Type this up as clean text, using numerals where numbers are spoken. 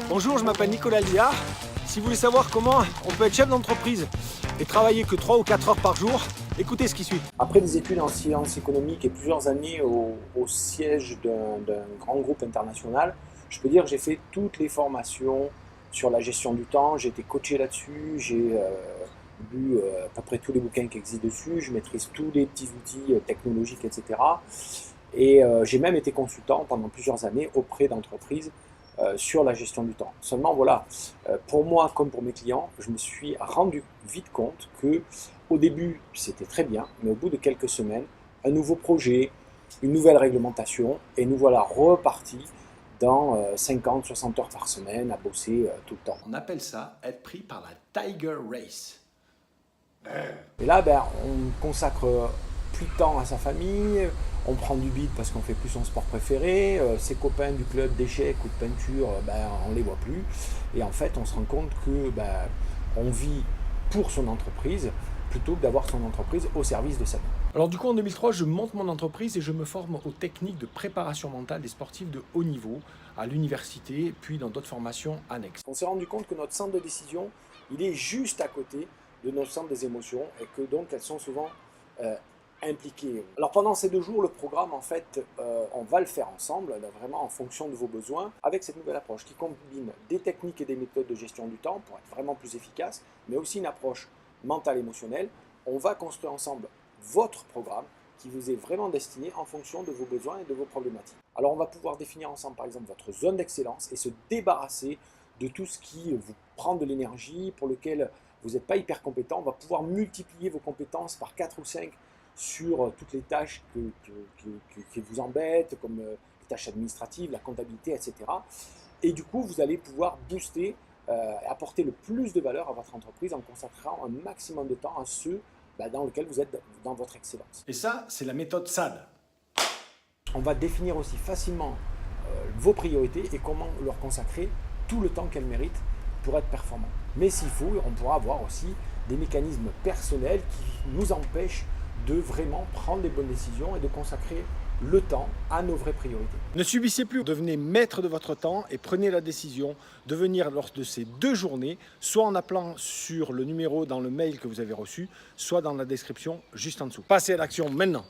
Bonjour, je m'appelle Nicolas Liard. Si vous voulez savoir comment on peut être chef d'entreprise et travailler que 3 ou 4 heures par jour, écoutez ce qui suit. Après des études en sciences économiques et plusieurs années au siège d'un grand groupe international, je peux dire que j'ai fait toutes les formations sur la gestion du temps, j'ai été coaché là-dessus, j'ai lu à peu près tous les bouquins qui existent dessus, je maîtrise tous les petits outils technologiques, etc. Et j'ai même été consultant pendant plusieurs années auprès d'entreprises sur la gestion du temps. Seulement voilà, pour moi comme pour mes clients, je me suis rendu vite compte que au début c'était très bien, mais au bout de quelques semaines, un nouveau projet, une nouvelle réglementation, et nous voilà repartis dans 50-60 heures par semaine à bosser tout le temps. On appelle ça être pris par la Tiger Race. Et là, ben, on consacre plus de temps à sa famille, on prend du bide parce qu'on fait plus son sport préféré, ses copains du club d'échecs ou de peinture, ben, on les voit plus. Et en fait, on se rend compte que ben, on vit pour son entreprise plutôt que d'avoir son entreprise au service de sa vie. Alors du coup en 2003, je monte mon entreprise et je me forme aux techniques de préparation mentale des sportifs de haut niveau à l'université, puis dans d'autres formations annexes. On s'est rendu compte que notre centre de décision, il est juste à côté de notre centre des émotions et que donc elles sont souvent impliquées. Alors pendant ces 2 jours, le programme, en fait, on va le faire ensemble, vraiment en fonction de vos besoins, avec cette nouvelle approche qui combine des techniques et des méthodes de gestion du temps pour être vraiment plus efficace, mais aussi une approche mentale émotionnelle. On va construire ensemble votre programme qui vous est vraiment destiné en fonction de vos besoins et de vos problématiques. Alors on va pouvoir définir ensemble par exemple votre zone d'excellence et se débarrasser de tout ce qui vous prend de l'énergie, pour lequel vous n'êtes pas hyper compétent. On va pouvoir multiplier vos compétences par 4 ou 5 sur toutes les tâches qui vous embêtent, comme les tâches administratives, la comptabilité, etc. Et du coup, vous allez pouvoir booster, apporter le plus de valeur à votre entreprise en consacrant un maximum de temps à ceux dans lesquels vous êtes dans votre excellence. Et ça, c'est la méthode SAD. On va définir aussi facilement vos priorités et comment leur consacrer tout le temps qu'elles méritent pour être performants. Mais s'il faut, on pourra avoir aussi des mécanismes personnels qui nous empêchent de vraiment prendre les bonnes décisions et de consacrer le temps à nos vraies priorités. Ne subissez plus, devenez maître de votre temps et prenez la décision de venir lors de ces 2 journées, soit en appelant sur le numéro dans le mail que vous avez reçu, soit dans la description juste en dessous. Passez à l'action maintenant.